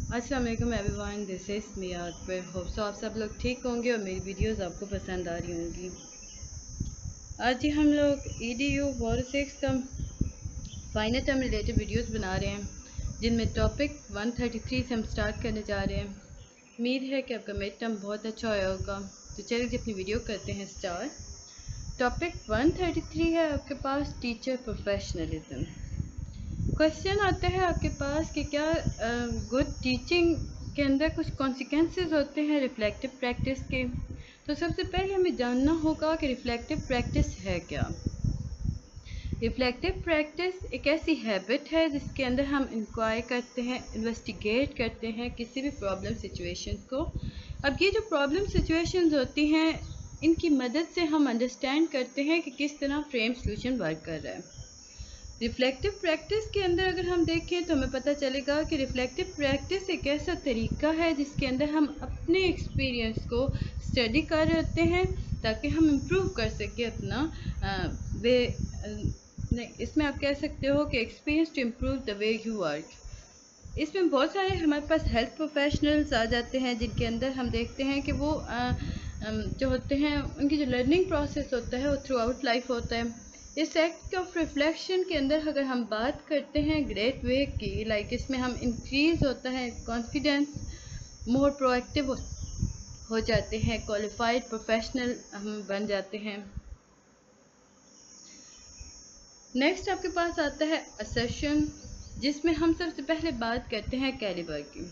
अस्सलाम वालेकुम everyone, this is Miya Akbar. Hope so आप सब लोग ठीक होंगे और मेरी वीडियोस आपको पसंद आ रही होंगी। आज ही हम लोग EDU वॉर 6 का फाइनल टर्म रिलेटेड वीडियोस बना रहे हैं, जिनमें टॉपिक 133 से हम स्टार्ट करने जा रहे हैं। उम्मीद है कि आपका मिड टर्म बहुत अच्छा होया होगा। तो चलिए अपनी वीडियो करते हैं स्टार्ट। टॉपिक 133 है आपके पास टीचर प्रोफेशनलिज्म। क्वेश्चन आता है आपके पास कि क्या गुड टीचिंग के अंदर कुछ कॉन्सिक्वेंसेस होते हैं रिफ्लेक्टिव प्रैक्टिस के। तो सबसे पहले हमें जानना होगा कि रिफ्लेक्टिव प्रैक्टिस है क्या। रिफ्लेक्टिव प्रैक्टिस एक ऐसी हैबिट है जिसके अंदर हम इंक्वायर करते हैं, इन्वेस्टिगेट करते हैं किसी भी प्रॉब्लम सिचुएशन को। अब ये जो प्रॉब्लम सिचुएशंस होती हैं, इनकी मदद से हम अंडरस्टैंड करते हैं कि किस तरह फ्रेम सॉल्यूशन वर्क कर रहा है। रिफ्लेक्टिव प्रैक्टिस के अंदर अगर हम देखें तो हमें पता चलेगा कि रिफ्लेक्टिव प्रैक्टिस एक ऐसा तरीका है जिसके अंदर हम अपने एक्सपीरियंस को स्टडी कर रहे होते हैं ताकि हम इम्प्रूव कर सकें अपना वे। इसमें आप कह सकते हो कि experience to improve the way you work. इसमें बहुत सारे हमारे पास हेल्थ प्रोफेशनल्स आ जाते हैं जिनके अंदर हम देखते हैं कि वो जो होते हैं उनकी जो लर्निंग प्रोसेस होता है वो थ्रू आउट लाइफ होता है। इस एक्ट ऑफ रिफ्लेक्शन के अंदर अगर हम बात करते हैं ग्रेट वे की, लाइक इसमें हम इंक्रीज़ होता है कॉन्फिडेंस, मोर प्रोएक्टिव हो जाते हैं, क्वालिफाइड प्रोफेशनल हम बन जाते हैं। नेक्स्ट आपके पास आता है असर्शन, जिसमें हम सबसे पहले बात करते हैं कैलिबर की।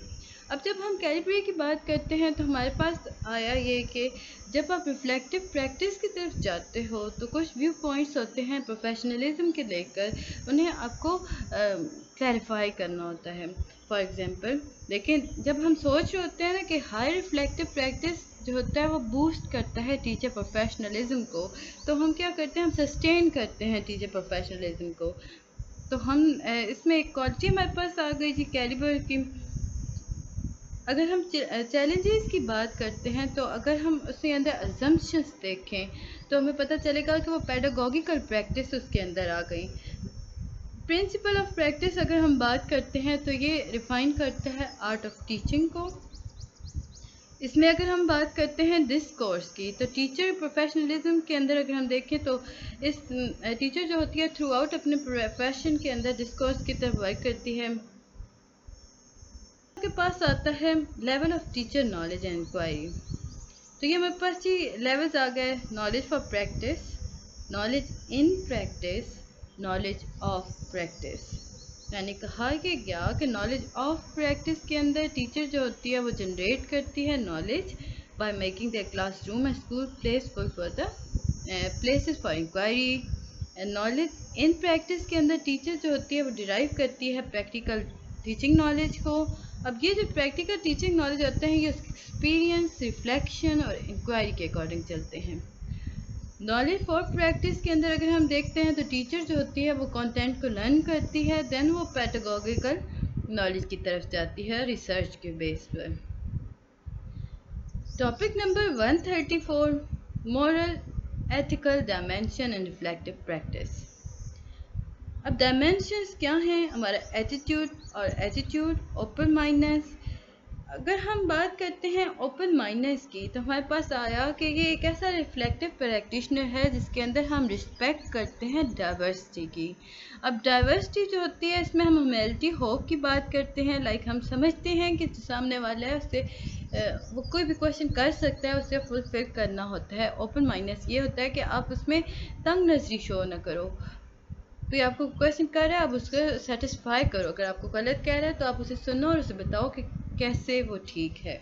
अब जब हम कैलिबर की बात करते हैं तो हमारे पास आया ये कि जब आप रिफ्लेक्टिव प्रैक्टिस की तरफ जाते हो तो कुछ व्यू पॉइंट्स होते हैं प्रोफेशनलिज्म के लेकर, उन्हें आपको क्लैरिफाई करना होता है। फॉर एग्जांपल, लेकिन जब हम सोच रहे होते हैं ना कि हाई रिफ्लेक्टिव प्रैक्टिस जो होता है वो बूस्ट करता है टीचर प्रोफेशनलिज्म को, तो हम क्या करते हैं, हम सस्टेन करते हैं टीचर प्रोफेशनलिज्म को। तो हम इसमें एक क्वालिटी हमारे पास आ गई थी कैलिबर की। अगर हम चैलेंजेस की बात करते हैं तो अगर हम उसके अंदर अजम्पशंस देखें तो हमें पता चलेगा कि वो पेडागोगिकल प्रैक्टिस उसके अंदर आ गई। प्रिंसिपल ऑफ प्रैक्टिस अगर हम बात करते हैं तो ये रिफाइन करता है आर्ट ऑफ टीचिंग को। इसमें अगर हम बात करते हैं डिस्कोर्स की, तो टीचर प्रोफेशनलिज्म के अंदर अगर हम देखें तो इस टीचर जो होती है थ्रू आउट अपने प्रोफेशन के अंदर डिस्कोर्स की तरफ वर्क करती है। के पास आता है level of teacher knowledge and inquiry. तो ये हमारे पास जी लेवल्स आ गए, knowledge for practice, knowledge in practice, knowledge of practice. यानी कहा कि गया कि नॉलेज ऑफ प्रैक्टिस के अंदर टीचर जो होती है वो जनरेट करती है knowledge by making the classroom and school placeful for the places for inquiry. And knowledge in practice के अंदर टीचर जो होती है वो डिराइव करती है प्रैक्टिकल टीचिंग नॉलेज को। अब ये जो प्रैक्टिकल टीचिंग नॉलेज होते हैं ये एक्सपीरियंस, रिफ्लेक्शन और इंक्वायरी के अकॉर्डिंग चलते हैं। नॉलेज फॉर प्रैक्टिस के अंदर अगर हम देखते हैं तो टीचर जो होती है वो कंटेंट को लर्न करती है, देन वो पेडागोगिकल नॉलेज की तरफ जाती है रिसर्च के बेस पर। Topic number 134, moral ethical dimension and reflective practice. अब डायमेंशंस क्या हैं, हमारा एटीट्यूड और एटीट्यूड, ओपन माइंडनेस। अगर हम बात करते हैं ओपन माइंडनेस की तो हमारे पास आया कि ये एक ऐसा रिफ्लेक्टिव प्रैक्टिशनर है जिसके अंदर हम रिस्पेक्ट करते हैं डाइवर्सिटी की। अब डाइवर्सिटी जो होती है इसमें हम ह्यूमैनिटी होप की बात करते हैं, लाइक हम समझते हैं कि जो सामने वाला है उससे वो कोई भी क्वेश्चन कर सकता है, उसे फुलफिल करना होता है। ओपन माइंडनेस ये होता है कि आप उसमें तंग नजरी शो न करो, कोई आपको क्वेश्चन कर रहा है आप उसको सेटिस्फाई करो, अगर आपको गलत कह रहा है तो आप उसे सुनो और उसे बताओ कि कैसे वो ठीक है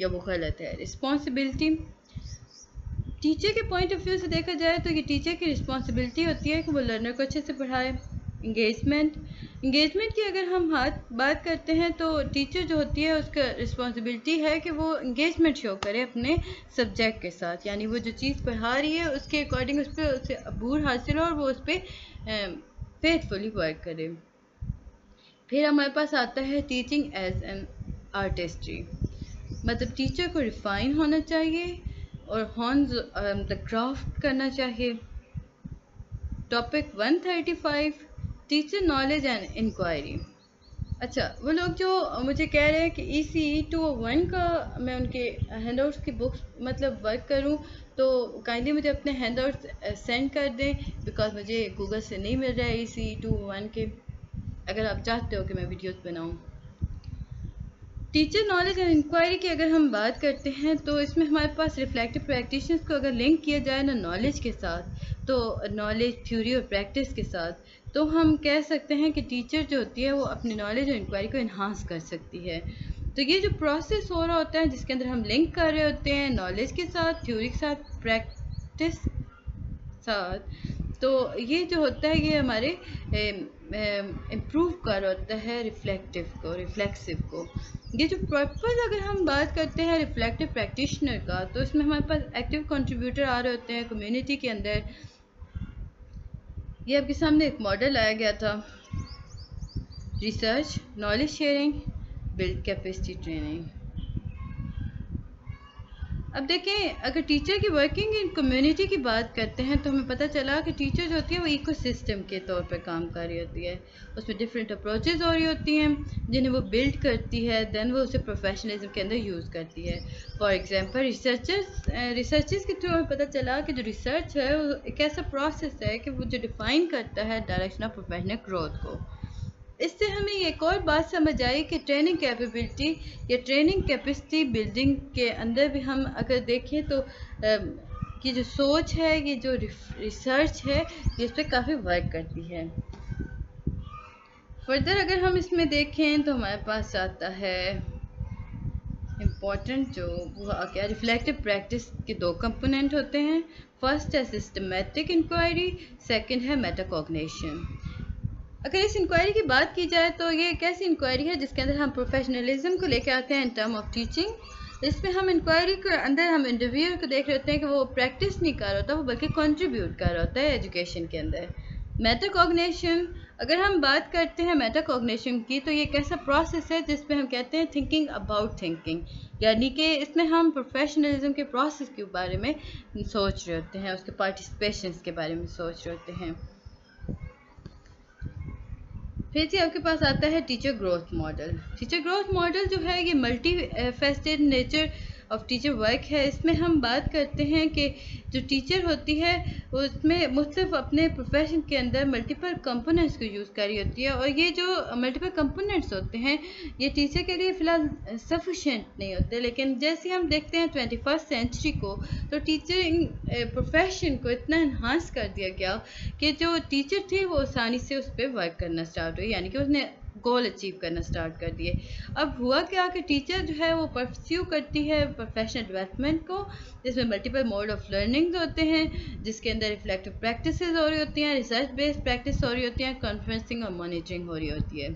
या वो गलत है। रिस्पॉन्सिबिलिटी, टीचर के पॉइंट ऑफ व्यू से देखा जाए तो ये टीचर की रिस्पॉन्सिबिलिटी होती है कि वो लर्नर को अच्छे से पढ़ाए। इंगेजमेंट, इंगेजमेंट की अगर हम बात करते हैं तो टीचर जो होती है उसका रिस्पॉन्सिबिलिटी है कि वो इंगेजमेंट शो करे अपने सब्जेक्ट के साथ, यानी वो जो चीज़ पढ़ा रही है उसके अकॉर्डिंग उस पर उसे अबूर हासिल हो और वो उस पर फेथफुली वर्क करे। फिर हमारे पास आता है टीचिंग एज एन आर्टिस्ट्री, मतलब टीचर को रिफाइन होना चाहिए और हॉन्स द क्राफ्ट करना चाहिए। Topic 135, teacher knowledge and inquiry. اچھا، وہ لوگ جو مجھے کہہ رہے ہیں کہ ECE 201 کا میں ان کے ہینڈ آؤٹس کی بکس مطلب ورک کروں، تو کائنڈلی مجھے اپنے ہینڈ آؤٹس سینڈ کر دیں، بیکاز مجھے گوگل سے نہیں مل رہا ہے ECE 201 کے، اگر آپ چاہتے ہو کہ میں ویڈیوز بناؤں۔ ٹیچر نالج اینڈ انکوائری کی اگر ہم بات کرتے ہیں تو اس میں ہمارے پاس ریفلیکٹیو پریکٹیشنز کو اگر لنک کیا جائے نا نالج کے ساتھ، تو نالج تھیوری اور پریکٹس کے ساتھ، تو ہم کہہ سکتے ہیں کہ ٹیچر جو ہوتی ہے وہ اپنی نالج اور انکوائری کو انہانس کر سکتی ہے۔ تو یہ جو پروسیس ہو رہا ہوتا ہے جس کے اندر ہم لنک کر رہے ہوتے ہیں نالج کے ساتھ، تھیوری کے ساتھ، پریکٹس ساتھ، تو یہ جو ہوتا ہے یہ ہمارے امپروو کر ہوتا ہے ریفلیکسو کو۔ یہ جو پرپز اگر ہم بات کرتے ہیں ریفلیکٹیو پریکٹیشنر کا، تو اس میں ہمارے پاس ایکٹیو کنٹریبیوٹر آ رہے ہوتے ہیں کمیونٹی کے اندر۔ یہ آپ کے سامنے ایک ماڈل آیا گیا تھا، research, knowledge sharing, build capacity training. اب دیکھیں اگر ٹیچر کی ورکنگ ان کمیونٹی کی بات کرتے ہیں تو ہمیں پتہ چلا کہ ٹیچر جو ہوتی ہے وہ ایکو سسٹم کے طور پر کام کر رہی ہوتی ہے، اس میں ڈفرینٹ اپروچز ہو رہی ہوتی ہیں جنہیں وہ بلڈ کرتی ہے، دین وہ اسے پروفیشنلزم کے اندر یوز کرتی ہے۔ فار ایگزامپل ریسرچز کے تھرو ہمیں پتہ چلا کہ جو ریسرچ ہے وہ ایک ایسا پروسیس ہے کہ وہ جو ڈیفائن کرتا ہے ڈائریکشن آف پروفیشنل گروتھ کو۔ اس سے ہمیں ایک اور بات سمجھ آئی کہ ٹریننگ کیپیبلٹی یا ٹریننگ کیپیسٹی بلڈنگ کے اندر بھی ہم اگر دیکھیں تو یہ جو سوچ ہے، یہ جو ریسرچ ہے، یہ اس پہ کافی ورک کرتی ہے۔ فردر اگر ہم اس میں دیکھیں تو ہمارے پاس آتا ہے امپورٹنٹ جو وہ کیا ریفلیکٹیو پریکٹس کے دو کمپوننٹ ہوتے ہیں، فرسٹ ہے سسٹمیٹک انکوائری، سیکنڈ ہے میٹا کوگنیشن۔ اگر اس انکوائری کی بات کی جائے تو یہ ایک ایسی انکوائری ہے جس کے اندر ہم پروفیشنلزم کو لے کے آتے ہیں ان ٹرم آف ٹیچنگ۔ اس میں ہم انکوائری کے اندر ہم انٹرویو کو دیکھ رہے ہوتے ہیں کہ وہ پریکٹس نہیں کر رہا ہوتا، وہ بلکہ کنٹریبیوٹ کر رہا ہوتا ہے ایجوکیشن کے اندر۔ میٹا کوگنیشن اگر ہم بات کرتے ہیں میٹا کوگنیشن کی، تو یہ ایک ایسا پروسیس ہے جس پہ ہم کہتے ہیں تھنکنگ اباؤٹ تھنکنگ، یعنی کہ اس میں ہم پروفیشنلزم کے پروسیس کے بارے میں سوچ رہے ہوتے ہیں، اس کے پارٹیسپیشنز کے بارے میں سوچ رہے ہوتے ہیں۔ پھر جی آپ کے پاس آتا ہے teacher growth model. Teacher growth model جو ہے یہ multi faceted nature of teacher work ہے۔ اس میں ہم بات کرتے ہیں کہ جو ٹیچر ہوتی ہے وہ اس میں مختلف اپنے پروفیشن کے اندر ملٹیپل کمپوننٹس کو یوز کر رہی ہوتی ہے، اور یہ جو ملٹیپل کمپوننٹس ہوتے ہیں یہ ٹیچر کے لیے فی الحال سفیشینٹ نہیں ہوتے، لیکن جیسے ہم دیکھتے ہیں 21 سینچری کو، تو ٹیچرنگ پروفیشن کو اتنا انہانس کر دیا گیا کہ جو ٹیچر تھی وہ آسانی سے اس پہ ورک کرنا اسٹارٹ ہوئی، یعنی کہ اس نے گول اچیو کرنا سٹارٹ کر دیے۔ اب ہوا کیا کہ ٹیچر جو ہے وہ پرسیو کرتی ہے پروفیشنل ڈیولپمنٹ کو، جس میں ملٹیپل موڈ آف لرننگ ہوتے ہیں، جس کے اندر ریفلیکٹیو پریکٹسز ہو رہی ہوتی ہیں، ریسرچ بیسڈ پریکٹس ہو رہی ہوتی ہیں، کانفرنسنگ اور مانیٹرنگ ہو رہی ہوتی ہے۔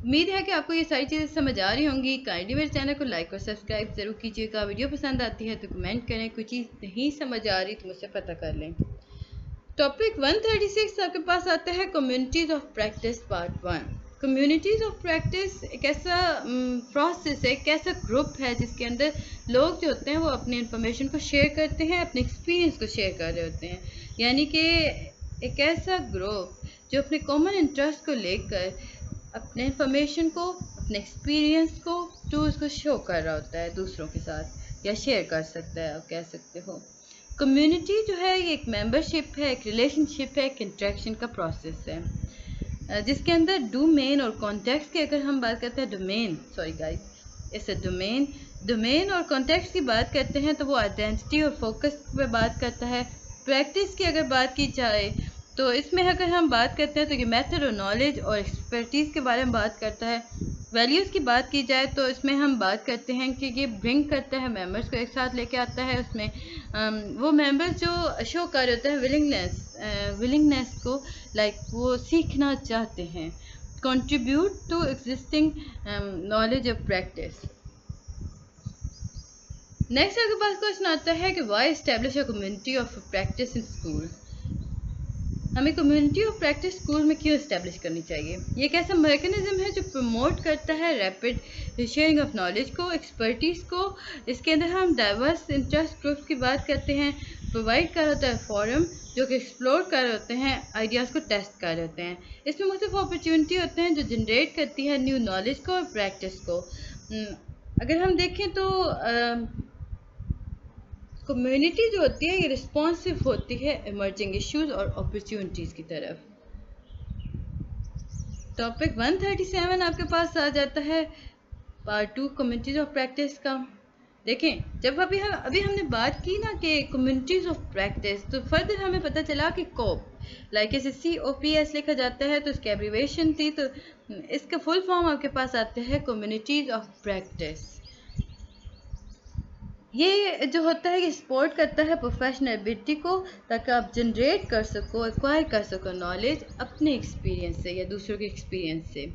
امید ہے کہ آپ کو یہ ساری چیزیں سمجھ آ رہی ہوں گی۔ کائنڈلی میرے چینل کو لائک اور سبسکرائب ضرور کیجیے گا۔ ویڈیو پسند آتی ہے تو کمنٹ کریں، کوئی چیز نہیں سمجھ آ رہی تو مجھ سے پتہ کر لیں۔ ٹاپک 136 آپ کے پاس آتا ہے communities of practice part 1۔ Communities of practice ایک ایسا پروسیس ہے، ایک ایسا گروپ ہے جس کے اندر لوگ جو ہوتے ہیں وہ اپنی انفارمیشن کو شیئر کرتے ہیں، اپنے ایکسپیرینس کو شیئر کر رہے ہوتے ہیں، یعنی کہ ایک ایسا گروپ جو اپنے کامن انٹرسٹ کو لے کر اپنے انفارمیشن کو، اپنے ایکسپیرینس کو، ٹولز کو شو کر رہا ہوتا ہے دوسروں کے ساتھ، یا شیئر کر سکتا ہے، آپ کہہ سکتے ہو۔ کمیونٹی جو ہے یہ ایک ممبرشپ ہے، ایک ریلیشن شپ ہے، ایک انٹریکشن کا پروسیس ہے، جس کے اندر ڈومین اور کانٹیکسٹ کی اگر ہم بات کرتے ہیں ڈومین اور کانٹیکسٹ کی بات کرتے ہیں تو وہ آئیڈینٹی اور فوکس پہ بات کرتا ہے۔ پریکٹس کی اگر بات کی جائے تو اس میں اگر ہم بات کرتے ہیں تو یہ میتھڈ اور نالج اور ایکسپرٹیز کے بارے میں بات کرتا ہے۔ ویلیوز کی بات کی جائے تو اس میں ہم بات کرتے ہیں کہ یہ برنگ کرتا ہے ممبرس کو ایک ساتھ لے کے آتا ہے، اس میں وہ ممبرس جو شو کر رہے ہوتے ہیں ولنگنیس کو، لائک وہ سیکھنا چاہتے ہیں، contribute to existing knowledge of practice. Next آپ کے پاس کوشچن آتا ہے کہ why establish a community of practice in school. ہمیں کمیونٹی آف پریکٹس اسکول میں کیوں اسٹیبلش کرنی چاہیے؟ یہ ایک ایسا میکنزم ہے جو پروموٹ کرتا ہے ریپڈ شیئرنگ آف نالج کو، ایکسپرٹیز کو۔ اس کے اندر ہم ڈائیورس انٹرسٹ گروپس کی بات کرتے ہیں، پرووائڈ کر ہوتا ہے فورم जो कि एक्सप्लोर कर रहे होते हैं, आइडियाज़ को टेस्ट कर रहे होते हैं। इसमें मुख्तलिफ अपॉर्चुनिटी होते हैं जो जनरेट करती है न्यू नॉलेज को और प्रैक्टिस को। अगर हम देखें तो कम्युनिटी जो होती है ये रिस्पॉन्सिव होती है इमर्जिंग इश्यूज और अपॉर्चुनिटीज़ की तरफ। टॉपिक 137 आपके पास आ जाता है, पार्ट 2 कम्युनिटीज ऑफ प्रैक्टिस का। देखें, जब अभी हमने बात की ना कि कम्युनिटीज ऑफ प्रैक्टिस, तो फर्दर हमें पता चला कि कोप लाइक इसे COPS लिखा जाता है, तो इसकी एब्रीवेशन थी, तो इसका फुल फॉर्म आपके पास आता है कम्युनिटीज ऑफ प्रैक्टिस। ये जो होता है कि सपोर्ट करता है प्रोफेशनल एबिलिटी को, ताकि आप जनरेट कर सको, एक्वायर कर सको नॉलेज अपने एक्सपीरियंस से या दूसरों के एक्सपीरियंस से।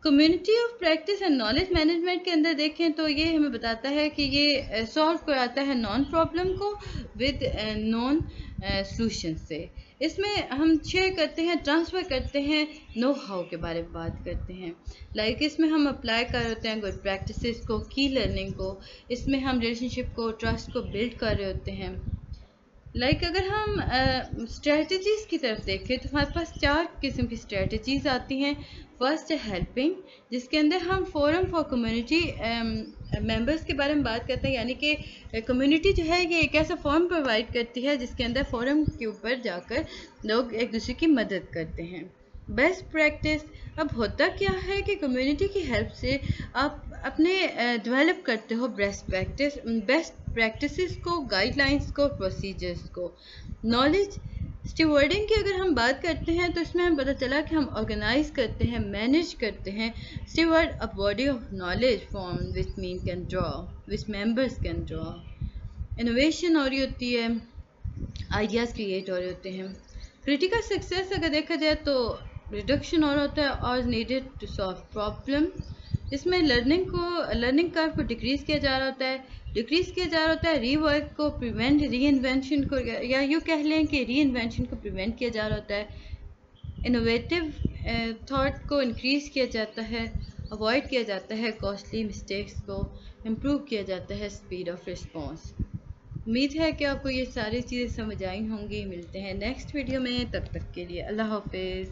Community of practice and knowledge management के अंदर देखें तो ये हमें बताता है कि ये सॉल्व कराता है नॉन प्रॉब्लम को विद नॉन सॉल्यूशन से। इसमें हम शेयर करते हैं, ट्रांसफ़र करते हैं, नो हाउ के बारे में बात करते हैं। लाइक इसमें हम अप्लाई कर रहे होते हैं गुड प्रैक्टिसेस को, की लर्निंग को। इसमें हम रिलेशनशिप को, ट्रस्ट को बिल्ड कर रहे होते हैं। लाइक अगर हम स्ट्रेटजीज़ की तरफ देखें तो हमारे पास 4 किस्म की स्ट्रेटजीज़ आती हैं। फर्स्ट है हेल्पिंग, जिसके अंदर हम फोरम फॉर कम्युनिटी मेंबर्स के बारे में बात करते हैं, यानी कि कम्युनिटी जो है ये एक ऐसा फॉर्म प्रोवाइड करती है जिसके अंदर फोरम के ऊपर जाकर लोग एक दूसरे की मदद करते हैं। बेस्ट प्रैक्टिस, अब होता क्या है कि कम्युनिटी की हेल्प से आप अपने डेवलप करते हो बेस्ट प्रैक्टिसेस को, गाइडलाइंस को, प्रोसीजर्स को। नॉलेज स्टीवर्डिंग की अगर हम बात करते हैं तो इसमें हमें पता चला कि हम ऑर्गेनाइज करते हैं, मैनेज करते हैं। Steward a body of knowledge form which members can draw. Innovation हो रही होती है, आइडियाज़ क्रिएट हो रहे होते हैं। क्रिटिकल सक्सेस अगर देखा जाए तो रिडक्शन हो रहा होता है और नीडेड टू सॉल्व प्रॉब्लम। इसमें लर्निंग कर्व को डिक्रीज़ किया जा रहा होता है, रीवर्क को प्रिवेंट, री-इन्वेंशन को, या यूँ कह लें कि री-इन्वेंशन को प्रिवेंट किया जा रहा होता है। इनोवेटिव थॉट को इंक्रीज़ किया जाता है, अवॉइड किया जाता है कॉस्टली मिस्टेक्स को, इम्प्रूव किया जाता है स्पीड ऑफ रिस्पॉन्स। उम्मीद है कि आपको ये सारी चीज़ें समझ आई होंगी। मिलते हैं नेक्स्ट वीडियो में, तब तक के लिए अल्लाह हाफिज़।